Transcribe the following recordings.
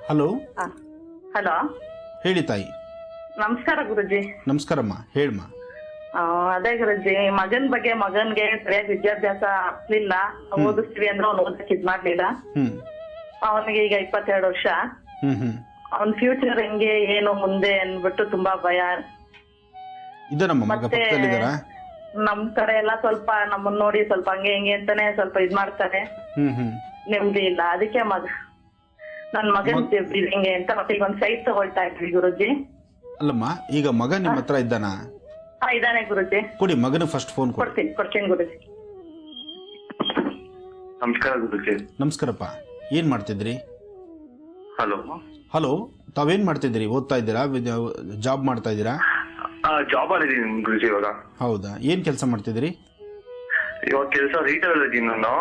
Hello. Hello, ಹೇಳಿ ತಾಯಿ. ನಮಸ್ಕಾರ ಗುರುಜಿ. ನಮಸ್ಕಾರಮ್ಮ, ಹೇಳಮ್ಮ. ಅದೇ ಗುರುಜಿ, ಮಗನ್ಗೆ ಸರಿಯಾಗಿ ವಿದ್ಯಾಭ್ಯಾಸ ಆಗ್ಲಿಲ್ಲ. ಓದಿಸ್ತೀವಿ ಅಂದ್ರೆ ಅವ್ನು ಓದಕ್ಕೆ ಇದ್ ಮಾಡ್ಲಿಲ್ಲ. ಅವನಿಗೆ ಈಗ 22 ವರ್ಷ. ಅವನ್ ಫ್ಯೂಚರ್ ಹೆಂಗೆ ಏನು ಮುಂದೆ ಅನ್ಬಿಟ್ಟು ತುಂಬಾ ಭಯ. ಇದನ್ನಮ್ಮ ಮಗ ಪಕ್ಕದಲ್ಲಿದ್ದಾರಾ? ನಮ್ ಕಡೆ ಎಲ್ಲ ಸ್ವಲ್ಪ ನಮ್ಮನ್ನ ನೋಡಿ ಸ್ವಲ್ಪ ಹಂಗೆ ಹಿಂಗೆ ಅಂತಾನೆ ಸ್ವಲ್ಪ ಇದ್ ಮಾಡ್ತಾರೆ. ನೆಮ್ಮದಿ ಇಲ್ಲ. ಅದಕ್ಕೆ ನನ್ ಮಗನ್ ಹಿಂಗೆ ಅಂತ ಮತ್ತೆ ಈಗ ಒಂದ್ ಸೈಟ್ ತಗೊಳ್ತಾ ಇದ್ವಿ ಗುರುಜಿ. ಅಲ್ಲಮ್ಮ, ಈಗ ಮಗ ನಿಮ್ಮ ಹತ್ರ ಇದ್ದಾನ? ಇದಾನೆ ಗುರುಜಿ. ಕೊಡಿ ಮಗನ ಫಸ್ಟ್ ಫೋನ್ ಕೊಡ್ತೀನಿ ಗುರುಜಿ. ನಮಸ್ಕಾರ ಗುರುಜಿ. ನಮಸ್ಕಾರಪ್ಪ. ಏನ್ ಮಾಡ್ತಿದ್ರಿ? ಹಲೋ. ಹಲೋ, ತಾವೇನ್ ಮಾಡ್ತಿದ್ದೀರಿ? ಓದ್ತಾ ಇದ್ದೀರಾ? ಜಾಬ್ ಮಾಡ್ತಾ ಇದ್ದೀರಾ? ಜಾಬ್ ಆಗಿದ್ದೀನಿ ಗುರುಜಿ ಇವಾಗ. ಹೌದಾ, ಏನ್ ಕೆಲಸ ಮಾಡ್ತಿದ್ದೀರಿ? ಇವಾಗ ಕೆಲಸ ರೀಟೇಲ್ ಇದ್ದೀನಿ ನಾನು.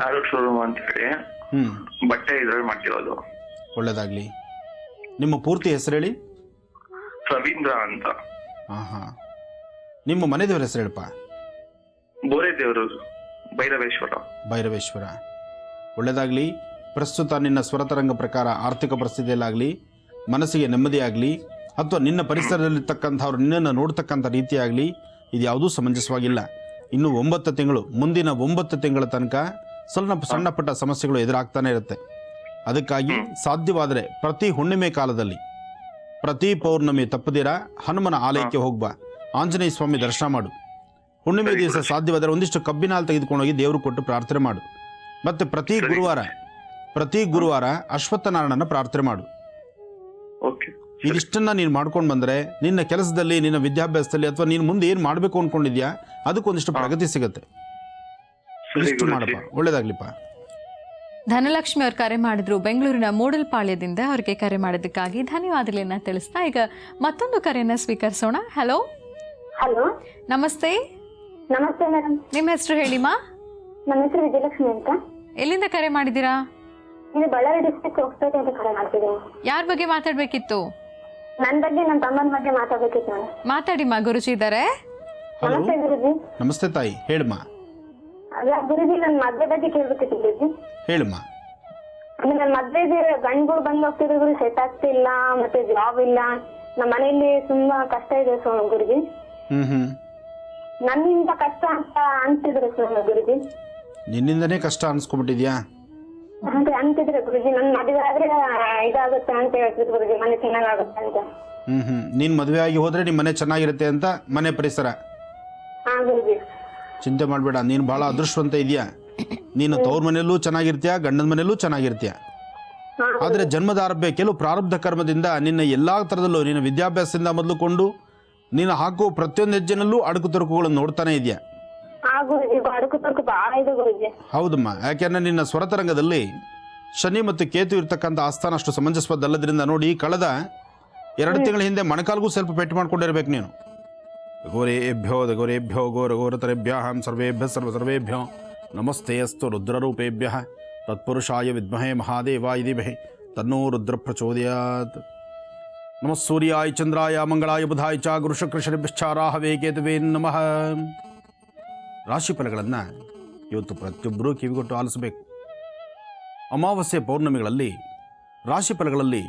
ಆರೋಗ್ಯ ಶೋರೂಮ್ ಅಂತ ಹೇಳಿ ಬಟ್ಟೆ ಇದ್ರಲ್ಲಿ ಮಾಡ್ತಿರೋದು. ಒಳ್ಳೇದಾಗ್ಲಿ. ನಿಮ್ಮ ಪೂರ್ತಿ ಹೆಸರು ಹೇಳಿ. ರವೀಂದ್ರ ಅಂತ. ಹಾ. ನಿಮ್ಮ ಮನೆ ದೇವರ ಹೆಸರು ಹೇಳಪ್ಪ. ಬೋರೆ ದೇವರು, ಭೈರವೇಶ್ವರ. ಒಳ್ಳೇದಾಗ್ಲಿ. ಪ್ರಸ್ತುತ ನಿನ್ನ ಸ್ವರತರಂಗ ಪ್ರಕಾರ ಆರ್ಥಿಕ ಪರಿಸ್ಥಿತಿಯಲ್ಲಾಗಲಿ, ಮನಸ್ಸಿಗೆ ನೆಮ್ಮದಿಯಾಗಲಿ, ಅಥವಾ ನಿನ್ನ ಪರಿಸರದಲ್ಲಿರ್ತಕ್ಕಂಥವ್ರು ನಿನ್ನನ್ನು ನೋಡ್ತಕ್ಕಂಥ ರೀತಿಯಾಗಲಿ, ಇದು ಯಾವುದೂ ಸಮಂಜಸವಾಗಿಲ್ಲ. ಇನ್ನು 9 ತಿಂಗಳು, ಮುಂದಿನ 9 ತಿಂಗಳ ತನಕ ಸಣ್ಣ ಪುಟ್ಟ ಸಮಸ್ಯೆಗಳು ಎದುರಾಗ್ತಾನೆ ಇರುತ್ತೆ. ಅದಕ್ಕಾಗಿ ಸಾಧ್ಯವಾದರೆ ಪ್ರತಿ ಹುಣ್ಣಿಮೆ ಕಾಲದಲ್ಲಿ, ಪ್ರತಿ ಪೌರ್ಣಮಿ ತಪ್ಪದಿರ ಹನುಮನ ಆಲಯಕ್ಕೆ ಹೋಗ್ಬಾ. ಆಂಜನೇಯ ಸ್ವಾಮಿ ದರ್ಶನ ಮಾಡು. ಹುಣ್ಣಿಮೆ ದಿವಸ ಸಾಧ್ಯವಾದರೆ ಒಂದಿಷ್ಟು ಕಬ್ಬಿನ ಹಾಲು ತೆಗೆದುಕೊಂಡೋಗಿ ದೇವರು ಕೊಟ್ಟು ಪ್ರಾರ್ಥನೆ ಮಾಡು. ಮತ್ತು ಪ್ರತಿ ಗುರುವಾರ ಅಶ್ವತ್ಥನಾರಾಯಣನ ಪ್ರಾರ್ಥನೆ ಮಾಡು. ಇದಿಷ್ಟನ್ನ ನೀನು ಮಾಡ್ಕೊಂಡು ಬಂದರೆ ನಿನ್ನ ಕೆಲಸದಲ್ಲಿ, ನಿನ್ನ ವಿದ್ಯಾಭ್ಯಾಸದಲ್ಲಿ, ಅಥವಾ ನೀನು ಮುಂದೆ ಏನು ಮಾಡಬೇಕು ಅಂದ್ಕೊಂಡಿದ್ಯಾ ಅದಕ್ಕೊಂದಿಷ್ಟು ಪ್ರಗತಿ ಸಿಗುತ್ತೆ. ಇಷ್ಟು ಮಾಡಪ್ಪ. ಒಳ್ಳೇದಾಗ್ಲಿಪ್ಪ. ಧನಲಕ್ಷ್ಮಿ ಅವ್ರು ಕರೆ ಮಾಡಿದ್ರು ಬೆಂಗಳೂರಿನ ಮೂಡಲ್ಪಾಳ್ಯದಿಂದ. ಅವರಿಗೆ ಕರೆ ಮಾಡಿದ್ದಕ್ಕಾಗಿ ಧನ್ಯವಾದಗಳನ್ನ ತಿಳಿಸ್ತಾ ಈಗ ಮತ್ತೊಂದು ಕರೆಯನ್ನ ಸ್ವೀಕರಿಸೋಣ. ಹಲೋ. ಹಲೋ, ನಮಸ್ತೆ. ನಮಸ್ತೆ ಮೇಡಮ್. ನಿಮ್ಮ ಹೆಸರು ಹೇಳಿಮಾ? ನನ್ನ ಹೆಸರು ವಿಜಯಲಕ್ಷ್ಮಿ ಅಂತ. ಎಲ್ಲಿಂದ ಕರೆ ಮಾಡಿದ್ದೀರಾ? ಇದು ಬಳ್ಳಾರಿ ಡಿಸ್ಟ್ರಿಕ್ಟ್ ಹೊಸಪೇಟೆ ಅಂತ ಕರೆ ಮಾಡ್ತಿದ್ದೀನಿ. ಯಾರ ಬಗ್ಗೆ ಮಾತಾಡ್ಬೇಕಿತ್ತು? ನನ್ನ ಬಗ್ಗೆ, ನನ್ನ ತಮ್ಮನ ಬಗ್ಗೆ ಮಾತಾಡ್ಬೇಕಿತ್ತು ನಾನು. ಮಾತಾಡಿಮ್ಮ, ಗುರುಜಿ ಇದ್ದಾರೆ. ನಮಸ್ತೆ ಗುರುಜಿ. ನಮಸ್ತೆ ತಾಯಿ, ಹೇಳಮ್ಮ. ಅಲ್ಲ ಗುರುಜಿ, ನನ್ನ ಮದ್ವೆ ಬಗ್ಗೆ ಕೇಳ್ಬೇಕಿತ್ತು ಗುರುಜಿ. ಹೇಳಮ್ಮ. ಆಮೇಲೆ ನನ್ನ ಮದ್ವೆಗೆ ಗಂಡ್ಗಳು ಬಂದು ಹೋಗ್ತಿದ್ರು ಗುರು, ಸೆಟ್ ಆಗ್ತಿಲ್ಲ, ಮತ್ತೆ ಜಾಬ್ ಇಲ್ಲ. ನಮ್ಮ ಮನೆಯಲ್ಲಿ ತುಂಬಾ ಕಷ್ಟ ಇದೆ ಗುರುಜಿ. ನನ್ನಿಂದ ಕಷ್ಟ ಅಂತ ಅನ್ಸಿದ್ರೆ ಗುರುಜಿ. ನಿನ್ನಿಂದನೇ ಕಷ್ಟ ಅನ್ಸ್ಕೊಂಡ್ಬಿಟ್ಟಿದ್ಯಾ? ಅಂತ ಅಂತಿದ್ರೆ ಗುರುಜಿ. ನನ್ನ ಮದುವೆ ಆದ್ರೆ ಇದಾಗುತ್ತೆ ಅಂತ ಹೇಳ್ತಿದ್ರು ಗುರುಜಿ, ಮನೆ ಚೆನ್ನಾಗಾಗುತ್ತೆ ಅಂತ. ನೀನ್ ಮದುವೆ ಆಗಿ ಹೋದ್ರೆ ನಿಮ್ ಮನೆ ಚೆನ್ನಾಗಿರುತ್ತೆ ಅಂತ. ಮನೆ ಪರಿಸರ ಹಾ ಗುರುಜಿ. ಚಿಂತೆ ಮಾಡ್ಬೇಡ, ನೀನು ಬಹಳ ಅದೃಷ್ಟವಂತ ಇದೆಯಾ. ನೀನು ತವ್ರ ಮನೆಯಲ್ಲೂ ಚೆನ್ನಾಗಿರ್ತೀಯ, ಗಂಡನ ಮನೆಯಲ್ಲೂ ಚೆನ್ನಾಗಿರ್ತೀಯ. ಆದರೆ ಜನ್ಮದ ಆರಭ್ಯ ಕೆಲವು ಪ್ರಾರಬ್ಧ ಕರ್ಮದಿಂದ ನಿನ್ನ ಎಲ್ಲಾ ತರದಲ್ಲೂ, ನಿನ್ನ ವಿದ್ಯಾಭ್ಯಾಸದಿಂದ ಮೊದಲುಕೊಂಡು ನೀನು ಹಾಕುವ ಪ್ರತಿಯೊಂದು ಹೆಜ್ಜೆನಲ್ಲೂ ಅಡುಕು ತೊಡಕುಗಳನ್ನು ನೋಡ್ತಾನೆ ಇದೆಯಾ. ಹೌದಮ್ಮ, ಯಾಕೆಂದ್ರೆ ನಿನ್ನ ಸ್ವರತರಂಗದಲ್ಲಿ ಶನಿ ಮತ್ತು ಕೇತು ಇರ್ತಕ್ಕಂಥ ಆಸ್ಥಾನ ಅಷ್ಟು ಸಮಂಜಸವಾದಲ್ಲದ್ರಿಂದ ನೋಡಿ, ಕಳೆದ 2 ತಿಂಗಳ ಹಿಂದೆ ಮೊಣಕಾಲ್ಗೂ ಸ್ವಲ್ಪ ಪೆಟ್ಟು ಮಾಡ್ಕೊಂಡಿರ್ಬೇಕು ನೀನು. ಗೋರೇಭ್ಯೋ ಗೋರೇಭ್ಯೋ ಗೋರಗೋರತರೇಭ್ಯಂ ಸರ್ವೇಭ್ಯ ನಮಸ್ತೆ ಅಸ್ತು ರುದ್ರರೂಪೇಭ್ಯ ತತ್ಪುರುಷಾಯ ವಿದ್ಮಹೇ ಮಹಾದೇವಾಯ ಧೀಮಹಿ ತನ್ನೋ ರುದ್ರ ಪ್ರಚೋದಯಾತ್. ನಮಃ ಸೂರ್ಯಾಯ ಚಂದ್ರಾಯ ಮಂಗಳಾಯ ಬುಧಾಯ ಚ ಗುರು ಶುಕ್ರ ಶನಿಭ್ಯಶ್ಚ ರಾಹವೇ ಕೇತುವೇ ನಮಃ. ರಾಶಿಫಲಗಳನ್ನು ಇವತ್ತು ಪ್ರತಿಯೊಬ್ಬರೂ ಕಿವಿಗೊಟ್ಟು ಆಲಿಸಬೇಕು. ಅಮಾವಾಸ್ಯೆ ಪೌರ್ಣಮಿಗಳಲ್ಲಿ ರಾಶಿಫಲಗಳಲ್ಲಿ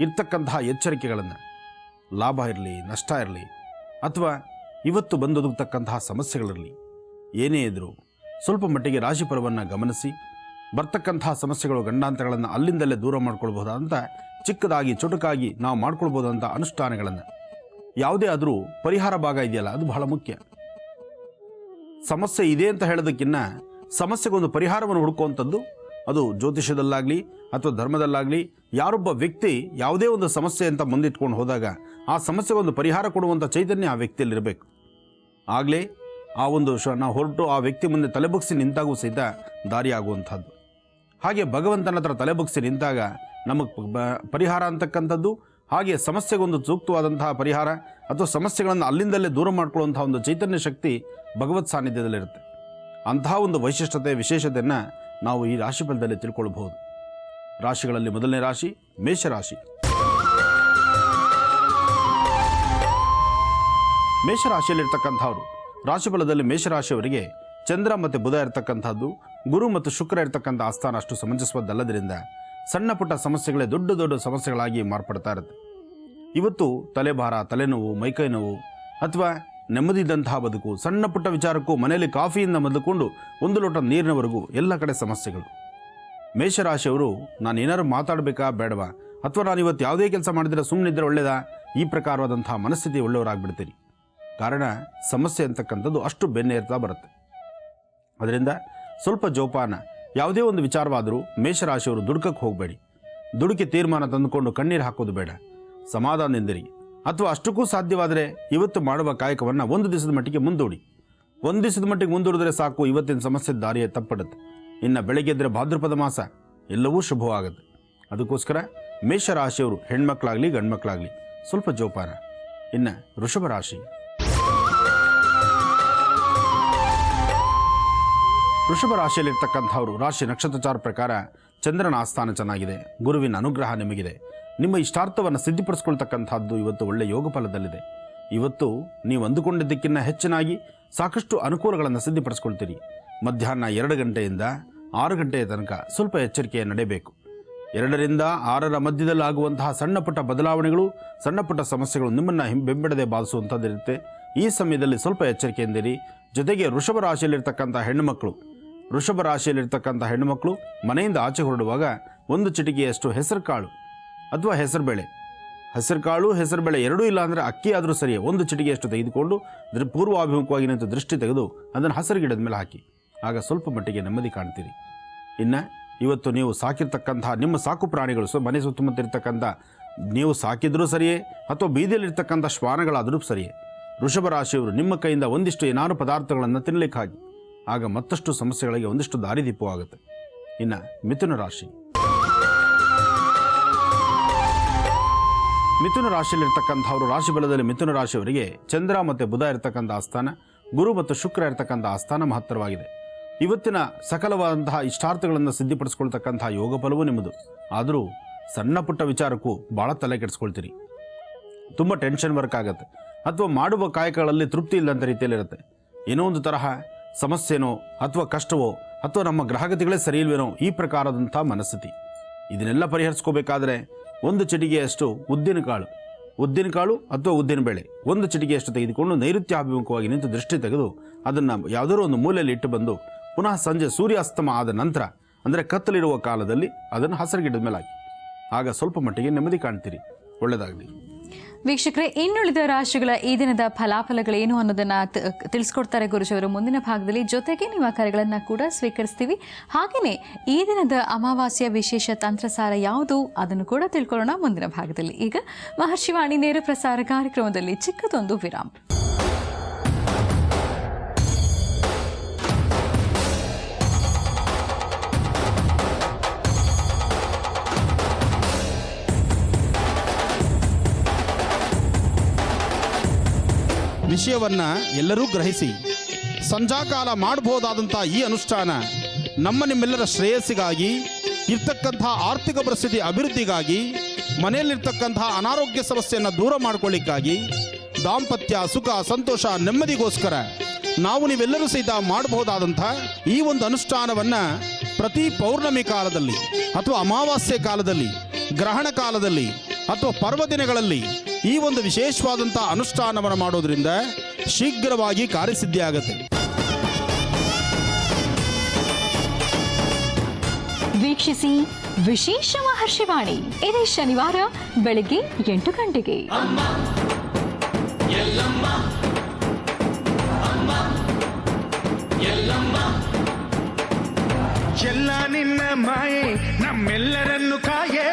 ಇರ್ತಕ್ಕಂತಹ ಎಚ್ಚರಿಕೆಗಳನ್ನು, ಲಾಭ ಇರಲಿ ನಷ್ಟ ಇರಲಿ, ಅಥವಾ ಇವತ್ತು ಬಂದೊದಗತಕ್ಕಂತಹ ಸಮಸ್ಯೆಗಳಿರಲಿ, ಏನೇ ಇದ್ದರೂ ಸ್ವಲ್ಪ ಮಟ್ಟಿಗೆ ರಾಶಿಫಲವನ್ನು ಗಮನಿಸಿ ಬರ್ತಕ್ಕಂತಹ ಸಮಸ್ಯೆಗಳು, ಗಂಡಾಂತರಗಳನ್ನು ಅಲ್ಲಿಂದಲೇ ದೂರ ಮಾಡ್ಕೊಳ್ಬಹುದಂತ ಚಿಕ್ಕದಾಗಿ ಚುಟುಕಾಗಿ ನಾವು ಮಾಡ್ಕೊಳ್ಬೋದಂಥ ಅನುಷ್ಠಾನಗಳನ್ನು, ಯಾವುದೇ ಆದರೂ ಪರಿಹಾರ ಭಾಗ ಇದೆಯಲ್ಲ ಅದು ಬಹಳ ಮುಖ್ಯ. ಸಮಸ್ಯೆ ಇದೆ ಅಂತ ಹೇಳೋದಕ್ಕಿಂತ ಸಮಸ್ಯೆಗೊಂದು ಪರಿಹಾರವನ್ನು ಹುಡುಕುವಂಥದ್ದು, ಅದು ಜ್ಯೋತಿಷ್ಯದಲ್ಲಾಗಲಿ ಅಥವಾ ಧರ್ಮದಲ್ಲಾಗಲಿ, ಯಾರೊಬ್ಬ ವ್ಯಕ್ತಿ ಯಾವುದೇ ಒಂದು ಸಮಸ್ಯೆ ಅಂತ ಮುಂದಿಟ್ಕೊಂಡು ಹೋದಾಗ ಆ ಸಮಸ್ಯೆಗೊಂದು ಪರಿಹಾರ ಕೊಡುವಂಥ ಚೈತನ್ಯ ಆ ವ್ಯಕ್ತಿಯಲ್ಲಿರಬೇಕು. ಆಗಲೇ ಆ ಒಂದು ನಾವು ಹೊರಟು ಆ ವ್ಯಕ್ತಿ ಮುಂದೆ ತಲೆಬಗ್ಸಿ ನಿಂತಾಗೂ ಸಹಿತ ದಾರಿ ಆಗುವಂಥದ್ದು. ಹಾಗೆ ಭಗವಂತನ ಹತ್ರ ತಲೆಬಗ್ಸಿ ನಿಂತಾಗ ನಮಗೆ ಪರಿಹಾರ ಅಂತಕ್ಕಂಥದ್ದು, ಹಾಗೆ ಸಮಸ್ಯೆಗೊಂದು ಸೂಕ್ತವಾದಂತಹ ಪರಿಹಾರ ಅಥವಾ ಸಮಸ್ಯೆಗಳನ್ನು ಅಲ್ಲಿಂದಲೇ ದೂರ ಮಾಡ್ಕೊಳ್ಳುವಂಥ ಒಂದು ಚೈತನ್ಯ ಶಕ್ತಿ ಭಗವತ್ ಸಾನ್ನಿಧ್ಯದಲ್ಲಿರುತ್ತೆ. ಅಂತಹ ಒಂದು ವೈಶಿಷ್ಟ್ಯತೆ, ವಿಶೇಷತೆಯನ್ನು ನಾವು ಈ ರಾಶಿಫಲದಲ್ಲಿ ತಿಳ್ಕೊಳ್ಬಹುದು. ರಾಶಿಗಳಲ್ಲಿ ಮೊದಲನೇ ರಾಶಿ ಮೇಷರಾಶಿ. ಮೇಷರಾಶಿಯಲ್ಲಿರ್ತಕ್ಕಂಥವ್ರು, ರಾಶಿಫಲದಲ್ಲಿ ಮೇಷರಾಶಿಯವರಿಗೆ ಚಂದ್ರ ಮತ್ತು ಬುಧ ಇರತಕ್ಕಂಥದ್ದು, ಗುರು ಮತ್ತು ಶುಕ್ರ ಇರತಕ್ಕಂಥ ಆಸ್ಥಾನ ಅಷ್ಟು ಸಮಂಜಸವಾದಲ್ಲದರಿಂದ ಸಣ್ಣ ಪುಟ್ಟ ಸಮಸ್ಯೆಗಳೇ ದೊಡ್ಡ ದೊಡ್ಡ ಸಮಸ್ಯೆಗಳಾಗಿ ಮಾರ್ಪಡ್ತಾ ಇರುತ್ತೆ. ಇವತ್ತು ತಲೆಭಾರ, ತಲೆನೋವು, ಮೈಕೈ ನೋವು ಅಥವಾ ನೆಮ್ಮದಿದ್ದಂತಹ ಬದುಕು, ಸಣ್ಣ ಪುಟ್ಟ ವಿಚಾರಕ್ಕೂ ಮನೆಯಲ್ಲಿ ಕಾಫಿಯಿಂದ ಮೊದಲುಕೊಂಡು ಒಂದು ಲೋಟ ನೀರಿನವರೆಗೂ ಎಲ್ಲ ಕಡೆ ಸಮಸ್ಯೆಗಳು. ಮೇಷರಾಶಿಯವರು ನಾನು ಏನಾದ್ರು ಮಾತಾಡಬೇಕಾ ಬೇಡವಾ, ಅಥವಾ ನಾನು ಇವತ್ತು ಯಾವುದೇ ಕೆಲಸ ಮಾಡಿದರೆ ಸುಮ್ಮನಿದ್ರೆ ಒಳ್ಳೆಯದಾ, ಈ ಪ್ರಕಾರವಾದಂತಹ ಮನಸ್ಥಿತಿ ಉಳ್ಳವರಾಗ್ಬಿಡ್ತೀರಿ. ಕಾರಣ ಸಮಸ್ಯೆ ಅಂತಕ್ಕಂಥದ್ದು ಅಷ್ಟು ಬೆನ್ನೇರ್ತಾ ಬರುತ್ತೆ. ಅದರಿಂದ ಸ್ವಲ್ಪ ಜೋಪಾನ. ಯಾವುದೇ ಒಂದು ವಿಚಾರವಾದರೂ ಮೇಷರಾಶಿಯವರು ದುಡುಕಕ್ಕೆ ಹೋಗಬೇಡಿ. ದುಡುಕಿ ತೀರ್ಮಾನ ತಂದುಕೊಂಡು ಕಣ್ಣೀರು ಹಾಕೋದು ಬೇಡ. ಸಮಾಧಾನದಿಂದಿರಿ. ಅಥವಾ ಅಷ್ಟಕ್ಕೂ ಸಾಧ್ಯವಾದರೆ ಇವತ್ತು ಮಾಡುವ ಕಾಯಕವನ್ನು ಒಂದು ದಿವಸದ ಮಟ್ಟಿಗೆ ಮುಂದೂಡಿ. ಒಂದು ದಿವಸದ ಮಟ್ಟಿಗೆ ಮುಂದೂಡಿದ್ರೆ ಸಾಕು, ಇವತ್ತಿನ ಸಮಸ್ಯೆ ದಾರಿಯೇ ತಪ್ಪಡುತ್ತೆ. ಇನ್ನು ಬೆಳಗ್ಗೆ ಎದ್ದರೆ ಭಾದ್ರಪದ ಮಾಸ, ಎಲ್ಲವೂ ಶುಭವಾಗುತ್ತೆ. ಅದಕ್ಕೋಸ್ಕರ ಮೇಷರಾಶಿಯವರು ಹೆಣ್ಮಕ್ಳಾಗಲಿ ಗಂಡ್ಮಕ್ಳಾಗಲಿ ಸ್ವಲ್ಪ ಜೋಪಾನ. ಇನ್ನು ವೃಷಭ ರಾಶಿ. ವೃಷಭ ರಾಶಿಯಲ್ಲಿರ್ತಕ್ಕಂಥವ್ರು ರಾಶಿ ನಕ್ಷತ್ರಚಾರ ಪ್ರಕಾರ ಚಂದ್ರನ ಆಸ್ಥಾನ ಚೆನ್ನಾಗಿದೆ, ಗುರುವಿನ ಅನುಗ್ರಹ ನಿಮಗಿದೆ. ನಿಮ್ಮ ಇಷ್ಟಾರ್ಥವನ್ನು ಸಿದ್ಧಿಪಡಿಸ್ಕೊಳ್ತಕ್ಕಂಥದ್ದು ಇವತ್ತು ಒಳ್ಳೆಯ ಯೋಗ ಫಲದಲ್ಲಿದೆ. ಇವತ್ತು ನೀವು ಅಂದುಕೊಂಡಿದ್ದಕ್ಕಿಂತ ಹೆಚ್ಚಿನಾಗಿ ಸಾಕಷ್ಟು ಅನುಕೂಲಗಳನ್ನು ಸಿದ್ಧಿಪಡಿಸ್ಕೊಳ್ತೀರಿ. ಮಧ್ಯಾಹ್ನ 2 ಗಂಟೆಯಿಂದ 6 ಗಂಟೆಯ ತನಕ ಸ್ವಲ್ಪ ಎಚ್ಚರಿಕೆಯ ನಡೆಯಬೇಕು. 2 ರಿಂದ 6 ಮಧ್ಯದಲ್ಲಿ ಆಗುವಂತಹ ಸಣ್ಣ ಪುಟ್ಟ ಬದಲಾವಣೆಗಳು, ಸಣ್ಣ ಪುಟ್ಟ ಸಮಸ್ಯೆಗಳು ನಿಮ್ಮನ್ನು ಬೆಂಬಡದೆ ಬಾಧಿಸುವಂಥದ್ದಿರುತ್ತೆ. ಈ ಸಮಯದಲ್ಲಿ ಸ್ವಲ್ಪ ಎಚ್ಚರಿಕೆಯಿಂದಿರಿ. ಜೊತೆಗೆ ವೃಷಭ ರಾಶಿಯಲ್ಲಿರ್ತಕ್ಕಂಥ ಹೆಣ್ಣುಮಕ್ಕಳು ಮನೆಯಿಂದ ಆಚೆ ಹೊರಡುವಾಗ ಒಂದು ಚಿಟಿಕೆಯಷ್ಟು ಹೆಸರು ಕಾಳು ಅಥವಾ ಹೆಸರುಬೇಳೆ ಎರಡೂ ಇಲ್ಲ ಅಂದರೆ ಅಕ್ಕಿ ಆದರೂ ಸರಿಯೇ, ಒಂದು ಚಿಟಿಕೆಯಷ್ಟು ತೆಗೆದುಕೊಂಡು ಪೂರ್ವಾಭಿಮುಖವಾಗಿ ನಿಂತು ದೃಷ್ಟಿ ತೆಗೆದು ಅದನ್ನು ಹಸಿರು ಗಿಡದ ಮೇಲೆ ಹಾಕಿ. ಆಗ ಸ್ವಲ್ಪ ಮಟ್ಟಿಗೆ ನೆಮ್ಮದಿ ಕಾಣ್ತೀರಿ. ಇನ್ನು ಇವತ್ತು ನೀವು ಸಾಕಿರ್ತಕ್ಕಂತಹ ನಿಮ್ಮ ಸಾಕು ಪ್ರಾಣಿಗಳು, ಮನೆ ಸುತ್ತಮುತ್ತ ಇರ್ತಕ್ಕಂಥ ನೀವು ಸಾಕಿದ್ರೂ ಸರಿಯೇ ಅಥವಾ ಬೀದಿಯಲ್ಲಿರ್ತಕ್ಕಂಥ ಶ್ವಾನಗಳಾದರೂ ಸರಿಯೇ, ವೃಷಭ ರಾಶಿಯವರು ನಿಮ್ಮ ಕೈಯಿಂದ ಒಂದಿಷ್ಟು ಏನಾರು ಪದಾರ್ಥಗಳನ್ನು ತಿನ್ನಲಿಕ್ಕೆ ಹಾಕಿ. ಆಗ ಮತ್ತಷ್ಟು ಸಮಸ್ಯೆಗಳಿಗೆ ಒಂದಿಷ್ಟು ದಾರಿದೀಪವಾಗುತ್ತೆ. ಇನ್ನು ಮಿಥುನ ರಾಶಿ. ಮಿಥುನ ರಾಶಿಯಲ್ಲಿರ್ತಕ್ಕಂಥವರು ರಾಶಿ ಬಲದಲ್ಲಿ ಮಿಥುನ ರಾಶಿಯವರಿಗೆ ಚಂದ್ರ ಮತ್ತು ಬುಧ ಇರತಕ್ಕಂಥ ಆಸ್ಥಾನ, ಗುರು ಮತ್ತು ಶುಕ್ರ ಇರತಕ್ಕಂಥ ಆಸ್ಥಾನ ಮಹತ್ತರವಾಗಿದೆ. ಇವತ್ತಿನ ಸಕಲವಾದಂತಹ ಇಷ್ಟಾರ್ಥಗಳನ್ನು ಸಿದ್ಧಿಪಡಿಸ್ಕೊಳ್ತಕ್ಕಂತಹ ಯೋಗ ಫಲವೂ ನಿಮ್ಮದು. ಆದರೂ ಸಣ್ಣ ಪುಟ್ಟ ವಿಚಾರಕ್ಕೂ ಭಾಳ ತಲೆ ಕೆಡಿಸ್ಕೊಳ್ತೀರಿ. ತುಂಬ ಟೆನ್ಷನ್ ವರ್ಕ್ ಆಗುತ್ತೆ, ಅಥವಾ ಮಾಡುವ ಕಾಯಕಗಳಲ್ಲಿ ತೃಪ್ತಿ ಇಲ್ಲದಂಥ ರೀತಿಯಲ್ಲಿರುತ್ತೆ. ಏನೋ ಒಂದು ತರಹ ಸಮಸ್ಯೆನೋ ಅಥವಾ ಕಷ್ಟವೋ ಅಥವಾ ನಮ್ಮ ಗ್ರಹಗತಿಗಳೇ ಸರಿ ಇಲ್ವೇನೋ, ಈ ಪ್ರಕಾರದಂಥ ಮನಸ್ಥಿತಿ. ಇದನ್ನೆಲ್ಲ ಪರಿಹರಿಸ್ಕೋಬೇಕಾದ್ರೆ ಒಂದು ಚಿಟಿಕೆಯಷ್ಟು ಉದ್ದಿನಕಾಳು ಅಥವಾ ಉದ್ದಿನಬೇಳೆ ಒಂದು ಚಿಟಿಕೆಯಷ್ಟು ತೆಗೆದುಕೊಂಡು ನೈಋತ್ಯಾಭಿಮುಖವಾಗಿ ನಿಂತು ದೃಷ್ಟಿ ತೆಗೆದು ಅದನ್ನು ಯಾವುದಾದ್ರೂ ಒಂದು ಮೂಲೆಯಲ್ಲಿ ಇಟ್ಟು ಬಂದು ಪುನಃ ಸಂಜೆ ಸೂರ್ಯಾಸ್ತಮ ಆದ ನಂತರ, ಅಂದರೆ ಕತ್ತಲಿರುವ ಕಾಲದಲ್ಲಿ ಅದನ್ನು ಹಸಿರು ಗಿಡದ ಮೇಲೆ ಹಾಕಿ. ಆಗ ಸ್ವಲ್ಪ ಮಟ್ಟಿಗೆ ನೆಮ್ಮದಿ ಕಾಣ್ತೀರಿ. ಒಳ್ಳೆಯದಾಗಲಿ. ವೀಕ್ಷಕರೇ, ಇನ್ನುಳಿದ ರಾಶಿಗಳ ಈ ದಿನದ ಫಲಾಫಲಗಳೇನು ಅನ್ನೋದನ್ನು ತಿಳಿಸ್ಕೊಡ್ತಾರೆ ಗುರುಜವರು ಮುಂದಿನ ಭಾಗದಲ್ಲಿ. ಜೊತೆಗೆ ನಿಮ್ಮ ಕರೆಗಳನ್ನು ಕೂಡ ಸ್ವೀಕರಿಸ್ತೀವಿ. ಹಾಗೆಯೇ ಈ ದಿನದ ಅಮಾವಾಸ್ಯ ವಿಶೇಷ ತಂತ್ರಸಾರ ಯಾವುದು ಅದನ್ನು ಕೂಡ ತಿಳ್ಕೊಳ್ಳೋಣ ಮುಂದಿನ ಭಾಗದಲ್ಲಿ. ಈಗ ಮಹರ್ಷಿವಾಣಿ ನೇರ ಪ್ರಸಾರ ಕಾರ್ಯಕ್ರಮದಲ್ಲಿ ಚಿಕ್ಕದೊಂದು ವಿರಾಮ. ವಿಷಯವನ್ನ ಎಲ್ಲರೂ ಗ್ರಹಿಸಿ ಸಂಜಾಕಾಲ ಮಾಡಬಹುದಾದಂಥ ಈ ಅನುಷ್ಠಾನ ನಮ್ಮ ನಿಮ್ಮೆಲ್ಲರ ಶ್ರೇಯಸ್ಸಿಗಾಗಿ, ಇರ್ತಕ್ಕಂಥ ಆರ್ಥಿಕ ಪರಿಸ್ಥಿತಿ ಅಭಿವೃದ್ಧಿಗಾಗಿ, ಮನೆಯಲ್ಲಿರ್ತಕ್ಕಂಥ ಅನಾರೋಗ್ಯ ಸಮಸ್ಯೆಯನ್ನು ದೂರ ಮಾಡಿಕೊಳ್ಳಿಕ್ಕಾಗಿ, ದಾಂಪತ್ಯ ಸುಖ ಸಂತೋಷ ನೆಮ್ಮದಿಗೋಸ್ಕರ ನಾವು ನೀವೆಲ್ಲರೂ ಸಹಿತ ಮಾಡಬಹುದಾದಂಥ ಈ ಒಂದು ಅನುಷ್ಠಾನವನ್ನು ಪ್ರತಿ ಪೌರ್ಣಮಿ ಕಾಲದಲ್ಲಿ ಅಥವಾ ಅಮಾವಾಸ್ಯೆ ಕಾಲದಲ್ಲಿ, ಗ್ರಹಣ ಕಾಲದಲ್ಲಿ ಅಥವಾ ಪರ್ವದಿನಗಳಲ್ಲಿ ಈ ಒಂದು ವಿಶೇಷವಾದಂಥ ಅನುಷ್ಠಾನವನ್ನು ಮಾಡೋದ್ರಿಂದ ಶೀಘ್ರವಾಗಿ ಕಾರ್ಯಸಿದ್ಧಿಯಾಗುತ್ತೆ. ವೀಕ್ಷಿಸಿ ವಿಶೇಷ ಮಹರ್ಷಿವಾಣಿ ಇದೇ ಶನಿವಾರ ಬೆಳಗ್ಗೆ 8 ಗಂಟೆಗೆ. ಎಲ್ಲ ನಿನ್ನ ಮಾಯೆ ನಮ್ಮೆಲ್ಲರನ್ನು ಕಾಯೇ